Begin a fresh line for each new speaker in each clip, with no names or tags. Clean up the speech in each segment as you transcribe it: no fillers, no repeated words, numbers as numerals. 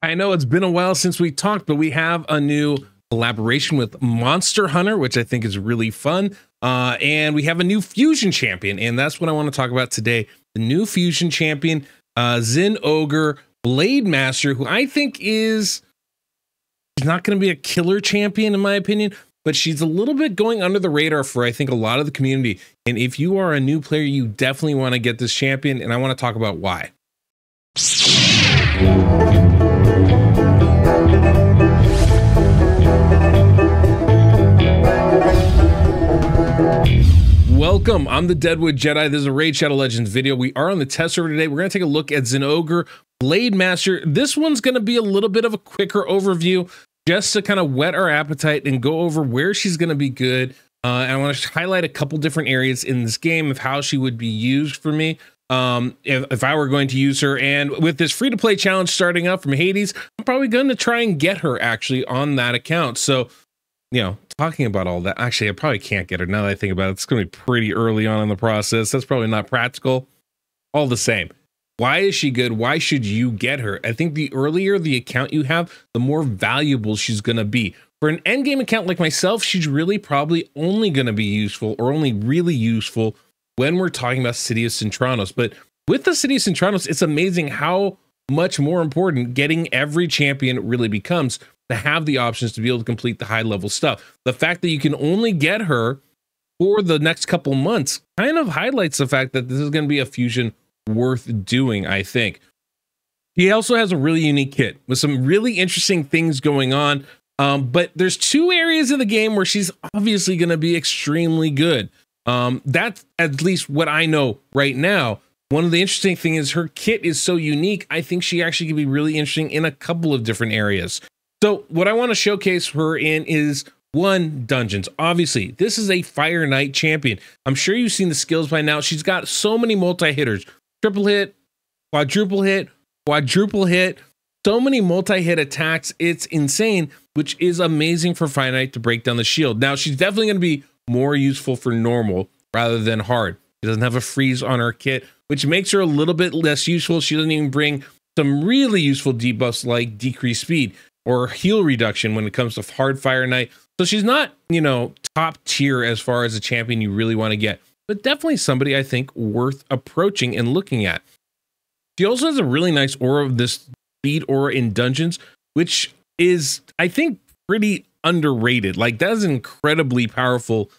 I know it's been a while since we talked, but we have a new collaboration with Monster Hunter, which I think is really fun. And we have a new fusion champion, and that's what I want to talk about today. The new fusion champion, Zin Ogre Blade Master, who I think is not going to be a killer champion in my opinion, but she's a little bit going under the radar for I think a lot of the community. And if you are a new player, you definitely want to get this champion, and I want to talk about why. Welcome, I'm the Deadwoodjedi. This is a Raid Shadow Legends video. We are on the test server today. We're going to take a look at Zin Ogre Blade Master. This one's going to be a little bit of a quicker overview just to kind of whet our appetite and go over where she's going to be good. And I want to highlight a couple different areas in this game of how she would be used for me if I were going to use her. And with this free-to-play challenge starting up from Hades, I'm probably going to try and get her actually on that account. So, you know, talking about all that, actually, I probably can't get her now that I think about it. It's going to be pretty early on in the process. That's probably not practical. All the same, why is she good? Why should you get her? I think the earlier the account you have, the more valuable she's going to be. For an endgame account like myself, she's really probably only going to be useful or only really useful when we're talking about City of Centranos. But with the City of Centranos, it's amazing how much more important getting every champion really becomes to have the options to be able to complete the high level stuff. The fact that you can only get her for the next couple months kind of highlights the fact that this is going to be a fusion worth doing, I think. He also has a really unique kit with some really interesting things going on. But there's two areas of the game where she's obviously going to be extremely good. That's at least what I know right now. One of the interesting things is her kit is so unique. I think she actually can be really interesting in a couple of different areas. So what I want to showcase her in is one, dungeons. Obviously, this is a Fire Knight champion. I'm sure you've seen the skills by now. She's got so many multi-hitters. Triple hit, quadruple hit, quadruple hit. So many multi-hit attacks. It's insane, which is amazing for Fire Knight to break down the shield. Now, she's definitely going to be more useful for normal rather than hard. She doesn't have a freeze on her kit, which makes her a little bit less useful. She doesn't even bring some really useful debuffs like decreased speed or heal reduction when it comes to hard Fire Knight. So she's not, you know, top tier as far as a champion you really want to get, but definitely somebody I think worth approaching and looking at. She also has a really nice aura of this speed aura in dungeons, which is, I think, pretty underrated. Like, that is an incredibly powerful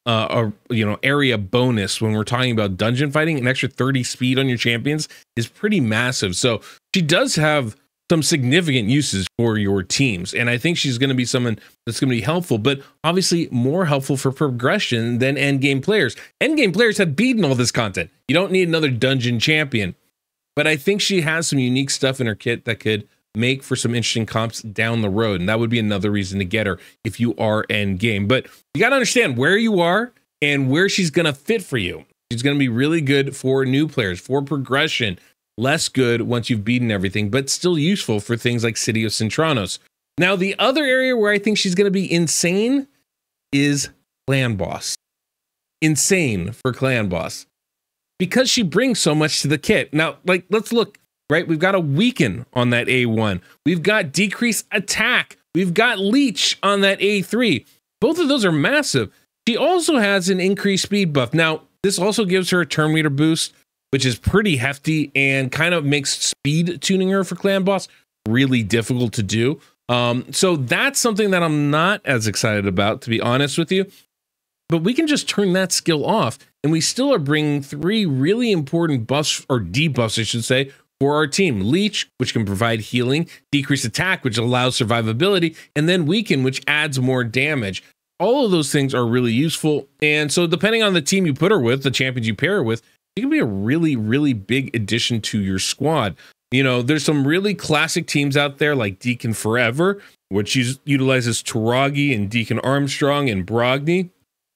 area bonus when we're talking about dungeon fighting. An extra 30 speed on your champions is pretty massive. So she does have some significant uses for your teams, and I think she's going to be someone that's going to be helpful, but obviously more helpful for progression than endgame players. Endgame players have beaten all this content. You don't need another dungeon champion, but I think she has some unique stuff in her kit that could make for some interesting comps down the road, and that would be another reason to get her if you are endgame. But you got to understand where you are and where she's going to fit for you. She's going to be really good for new players, for progression. Less good once you've beaten everything, but still useful for things like City of Centranos. Now, the other area where I think she's going to be insane is Clan Boss. Insane for Clan Boss, because she brings so much to the kit. Now, like, let's look, right? We've got a weaken on that A1. We've got decreased attack. We've got leech on that A3. Both of those are massive. She also has an increased speed buff. Now, this also gives her a turn meter boost, which is pretty hefty and kind of makes speed tuning her for Clan Boss really difficult to do. So that's something that I'm not as excited about, to be honest with you. But we can just turn that skill off, and we still are bringing three really important buffs, or debuffs, I should say, for our team. Leech, which can provide healing, decreased attack, which allows survivability, and then weaken, which adds more damage. All of those things are really useful. And so depending on the team you put her with, the champions you pair her with, it can be a really, really big addition to your squad. You know, there's some really classic teams out there like Deacon Forever, which utilizes Taragi and Deacon Armstrong and Brogni.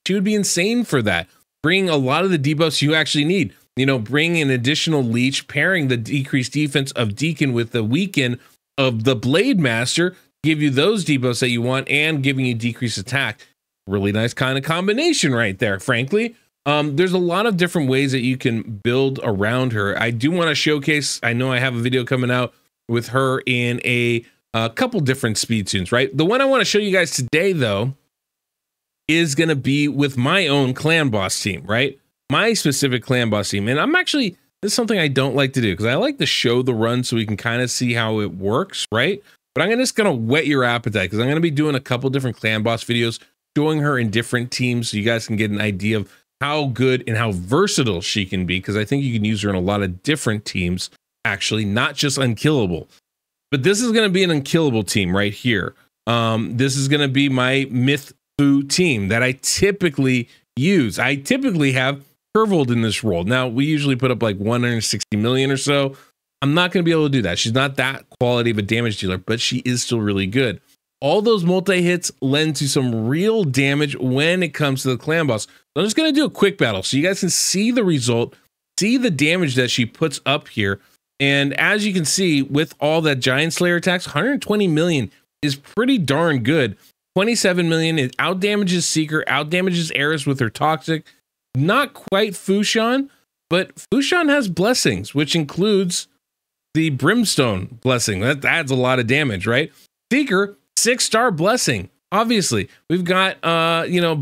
She would be insane for that. Bring a lot of the debuffs you actually need. You know, bring an additional leech, pairing the decreased defense of Deacon with the weaken of the Blade Master, give you those debuffs that you want and giving you decreased attack. Really nice kind of combination right there, frankly. There's a lot of different ways that you can build around her. I do want to showcase, I know I have a video coming out with her in a couple different speed tunes, right? The one I want to show you guys today, though, is going to be with my own clan boss team, right? My specific clan boss team. And I'm actually, this is something I don't like to do because I like to show the run so we can kind of see how it works, right? But I'm just going to whet your appetite because I'm going to be doing a couple different clan boss videos showing her in different teams so you guys can get an idea of how good and how versatile she can be, because I think you can use her in a lot of different teams, actually, not just unkillable. But this is going to be an unkillable team right here. This is going to be my Myth Fu team that I typically use. I typically have Curvold in this role. Now, we usually put up like 160 million or so. I'm not going to be able to do that. She's not that quality of a damage dealer, but she is still really good. All those multi-hits lend to some real damage when it comes to the clan boss. So I'm just going to do a quick battle so you guys can see the result, see the damage that she puts up here. And as you can see, with all that Giant Slayer attacks, 120 million is pretty darn good. 27 million, it outdamages Seeker, outdamages Eris with her Toxic. Not quite Fushan, but Fushan has blessings, which includes the Brimstone blessing. That adds a lot of damage, right? Seeker, 6-star blessing. Obviously, we've got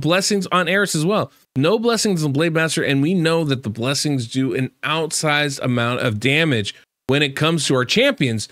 blessings on Eris as well. No blessings on Blade Master, and we know that the blessings do an outsized amount of damage when it comes to our champions.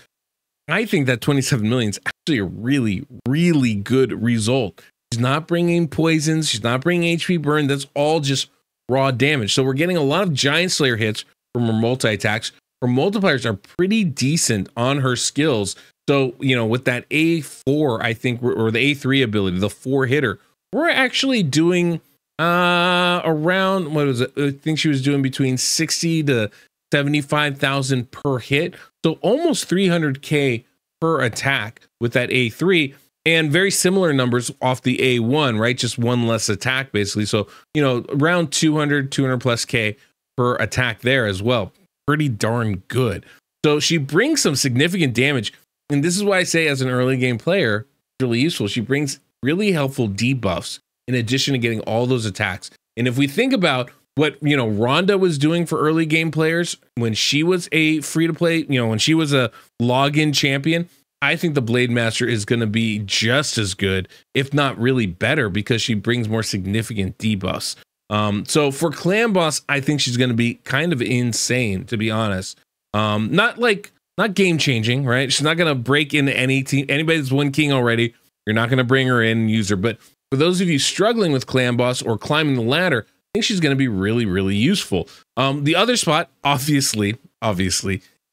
I think that 27 million is actually a really, really good result. She's not bringing poisons. She's not bringing HP burn. That's all just raw damage. So we're getting a lot of Giant Slayer hits from her multi-attacks. Her multipliers are pretty decent on her skills. So, with that A4, I think, or the A3 ability, the 4-hitter, we're actually doing around, what was it? I think she was doing between 60 to 75,000 per hit. So almost 300K per attack with that A3, and very similar numbers off the A1, right? Just one less attack basically. So, around 200 plus K per attack there as well. Pretty darn good. So she brings some significant damage. And this is why I say as an early game player, it's really useful. She brings really helpful debuffs in addition to getting all those attacks. And if we think about what, Rhonda was doing for early game players when she was a free to play, when she was a login champion, I think the Blade Master is going to be just as good, if not really better, because she brings more significant debuffs. So for Clan Boss, I think she's going to be kind of insane, to be honest. Not game changing, right? She's not going to break into any team. Anybody that's won King already, you're not going to bring her in and use her. But for those of you struggling with Clan Boss or climbing the ladder, I think she's going to be really, really useful. The other spot, obviously,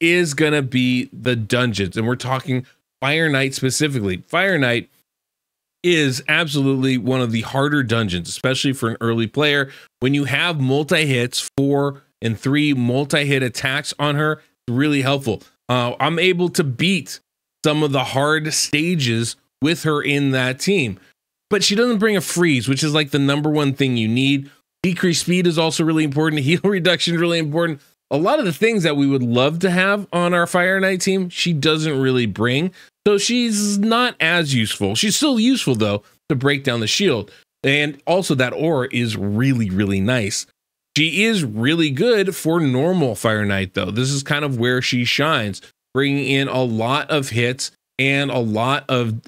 is going to be the dungeons. And we're talking Fire Knight specifically. Fire Knight is absolutely one of the harder dungeons, especially for an early player. When you have multi-hits, 4 and 3 multi-hit attacks on her, it's really helpful. I'm able to beat some of the hard stages with her in that team. But she doesn't bring a freeze, which is like the #1 thing you need. Decreased speed is also really important. Heal reduction is really important. A lot of the things that we would love to have on our Fire Knight team, she doesn't really bring. So she's not as useful. She's still useful, though, to break down the shield. And also that aura is really, really nice. She is really good for normal Fire Knight, though. This is kind of where she shines, bringing in a lot of hits and a lot of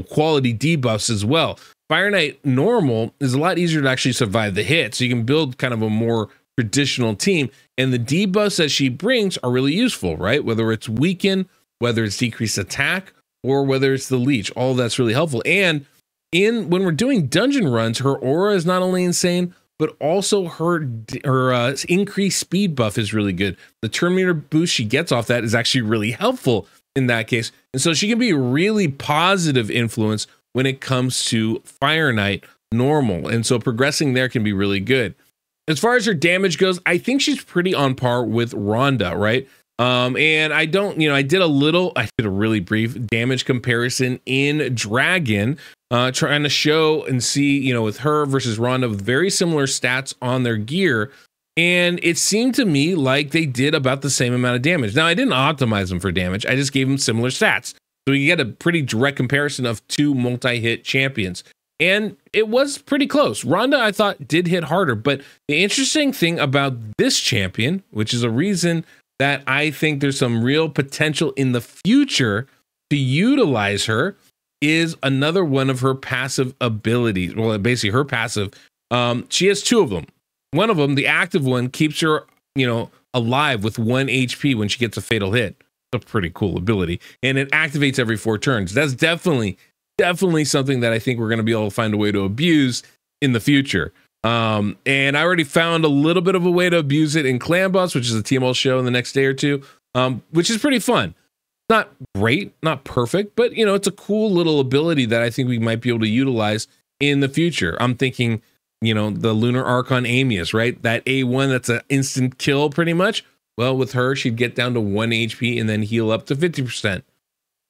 quality debuffs as well. Fire Knight normal is a lot easier to actually survive the hit, so you can build kind of a more traditional team, and the debuffs that she brings are really useful, right? Whether it's weaken, whether it's decreased attack, or whether it's the leech, all that's really helpful. And when we're doing dungeon runs, her aura is not only insane, but also her increased speed buff is really good. The Terminator boost she gets off that is actually really helpful in that case. And so she can be a really positive influence when it comes to Fire Knight normal. And so progressing there can be really good. As far as her damage goes, I think she's pretty on par with Rhonda, right? And I did a really brief damage comparison in Dragon, trying to show and see, with her versus Rhonda with very similar stats on their gear. And it seemed to me like they did about the same amount of damage. Now, I didn't optimize them for damage. I just gave them similar stats. So you get a pretty direct comparison of two multi-hit champions. And it was pretty close. Rhonda, I thought, did hit harder. But the interesting thing about this champion, which is a reason that I think there's some real potential in the future to utilize her is another one of her passive abilities. Well, basically her passive, she has two of them. One of them, the active one, keeps her, alive with 1 HP when she gets a fatal hit. It's a pretty cool ability. And it activates every 4 turns. That's definitely something that I think we're going to be able to find a way to abuse in the future. And I already found a little bit of a way to abuse it in Clan Boss, which is a team I'll show in the next day or two, which is pretty fun. Not great, not perfect, but it's a cool little ability that I think we might be able to utilize in the future. I'm thinking, the Lunar Archon Amius, right? That A1, that's an instant kill pretty much. Well, with her, she'd get down to 1 HP and then heal up to 50%.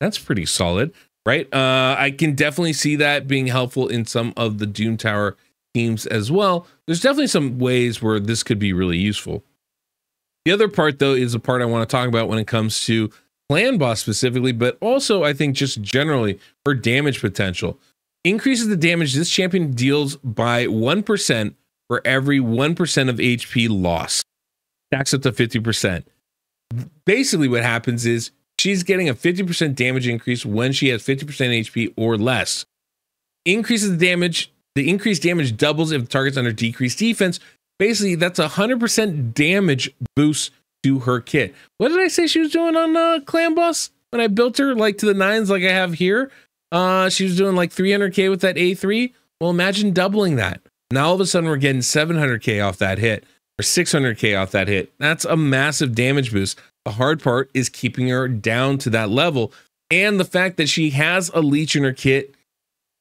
That's pretty solid, right? I can definitely see that being helpful in some of the Doom Tower teams as well. There's definitely some ways where this could be really useful. The other part, though, is the part I want to talk about when it comes to Clan Boss specifically, but also I think just generally her damage potential. Increases the damage this champion deals by 1% for every 1% of HP lost. Stacks up to 50%. Basically what happens is she's getting a 50% damage increase when she has 50% HP or less. Increases the damage. The increased damage doubles if the target's under decreased defense. Basically, that's a 100% damage boost to her kit. What did I say she was doing on Clan Boss when I built her like to the 9s like I have here? She was doing like 300k with that A3. Well, imagine doubling that. Now all of a sudden we're getting 700k off that hit or 600k off that hit. That's a massive damage boost. The hard part is keeping her down to that level. And the fact that she has a leech in her kit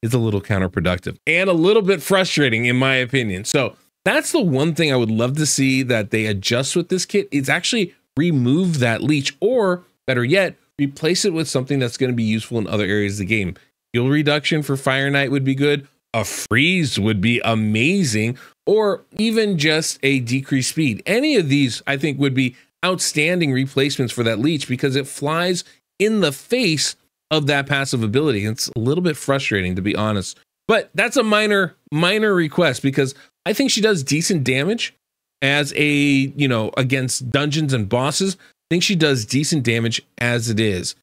is a little counterproductive and a little bit frustrating in my opinion. So that's the one thing I would love to see that they adjust with this kit is actually remove that leech, or better yet, replace it with something that's going to be useful in other areas of the game. Heal reduction for Fire Knight would be good. A freeze would be amazing, or even just a decreased speed. Any of these I think would be outstanding replacements for that leech because it flies in the face of that passive ability. It's a little bit frustrating, to be honest, but that's a minor request because I think she does decent damage as a, against dungeons and bosses. I think she does decent damage as it is.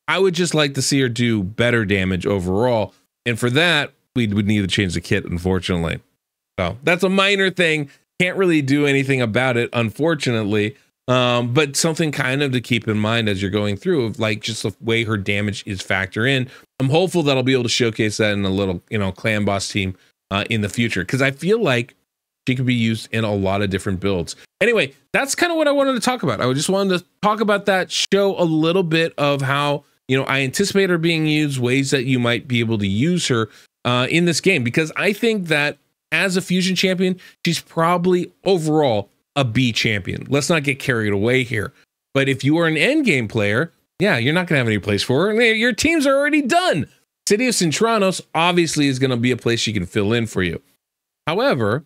I would just like to see her do better damage overall. And for that, we would need to change the kit, unfortunately. So that's a minor thing. Can't really do anything about it, unfortunately. But something kind of to keep in mind as you're going through, of like just the way her damage is factored in. I'm hopeful that I'll be able to showcase that in a little, Clan Boss team in the future, because I feel like she could be used in a lot of different builds. Anyway, that's kind of what I wanted to talk about. I just wanted to talk about that, show a little bit of how, I anticipate her being used, ways that you might be able to use her in this game, because I think that as a fusion champion, she's probably overall a B champion. Let's not get carried away here. But if you are an end game player, yeah, you're not going to have any place for her. Your teams are already done. City of Centranos obviously is going to be a place she can fill in for you. However,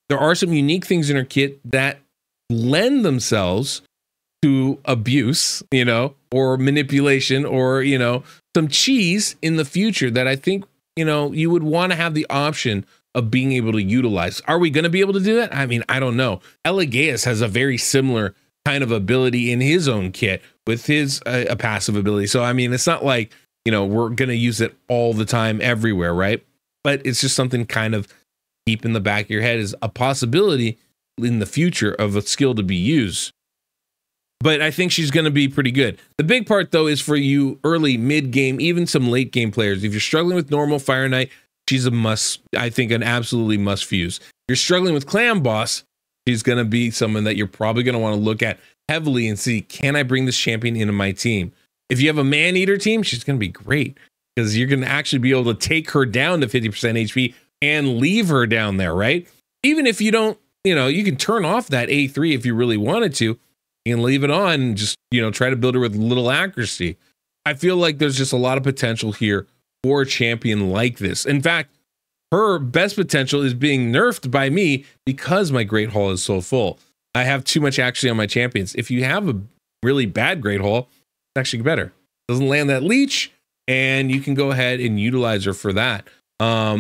there are some unique things in her kit that lend themselves to abuse, or manipulation, or, some cheese in the future that I think, you would want to have the option of being able to utilize. Are we going to be able to do that? I mean, I don't know. Elegaeus has a very similar kind of ability in his own kit with his a passive ability. So, I mean, it's not like, we're going to use it all the time everywhere, right? But it's just something kind of keep in the back of your head as a possibility in the future of a skill to be used. But I think she's going to be pretty good. The big part, though, is for you early, mid game, even some late game players. If you're struggling with normal Fire Knight, she's a must, I think an absolutely must fuse. If you're struggling with Clan Boss, she's going to be someone that you're probably going to want to look at heavily and see, can I bring this champion into my team? If you have a Man-Eater team, she's going to be great because you're going to actually be able to take her down to 50% HP and leave her down there, right? Even if you don't, you can turn off that A3 if you really wanted to. You can leave it on and just, try to build her with little accuracy. I feel like there's just a lot of potential here for a champion like this. In fact, her best potential is being nerfed by me because my Great Hall is so full. I have too much actually on my champions. If you have a really bad Great Hall, it's actually better. Doesn't land that leech, and you can go ahead and utilize her for that. Or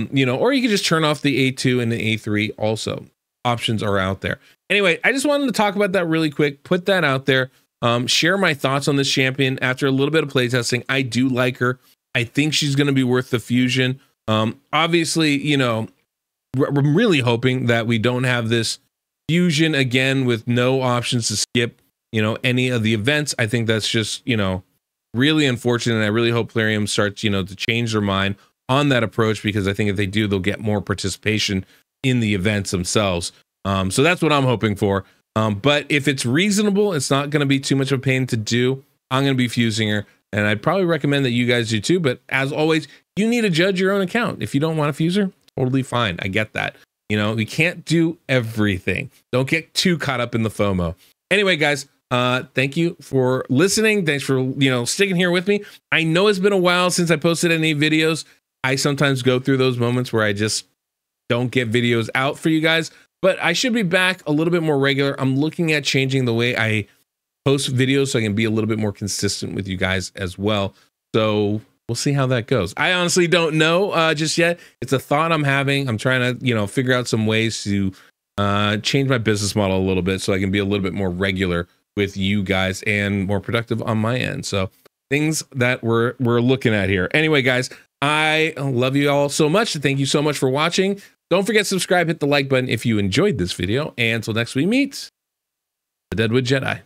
you can just turn off the A2 and the A3 also. Options are out there. Anyway, I just wanted to talk about that really quick, put that out there. share my thoughts on this champion after a little bit of playtesting. I do like her. I think she's going to be worth the fusion. Obviously, you know, I'm really hoping that we don't have this fusion again with no options to skip, you know, any of the events. I think that's just, you know, really unfortunate. And I really hope Plarium starts, you know, to change their mind on that approach, because I think if they do, they'll get more participation in the events themselves. So that's what I'm hoping for. But if it's reasonable, it's not going to be too much of a pain to do, I'm going to be fusing her. And I'd probably recommend that you guys do too. But as always, you need to judge your own account. If you don't want a fuser, totally fine. I get that. You know, we can't do everything. Don't get too caught up in the FOMO. Anyway, guys, thank you for listening. Thanks for, you know, sticking here with me. I know it's been a while since I posted any videos. I sometimes go through those moments where I just don't get videos out for you guys, but I should be back a little bit more regular. I'm looking at changing the way I post videos so I can be a little bit more consistent with you guys as well. So we'll see how that goes. I honestly don't know just yet. It's a thought I'm having. I'm trying to, you know, figure out some ways to change my business model a little bit so I can be a little bit more regular with you guys and more productive on my end. So things that we're looking at here. Anyway, guys, I love you all so much. Thank you so much for watching. Don't forget to subscribe, hit the like button if you enjoyed this video. And until next we meet, the Deadwood Jedi.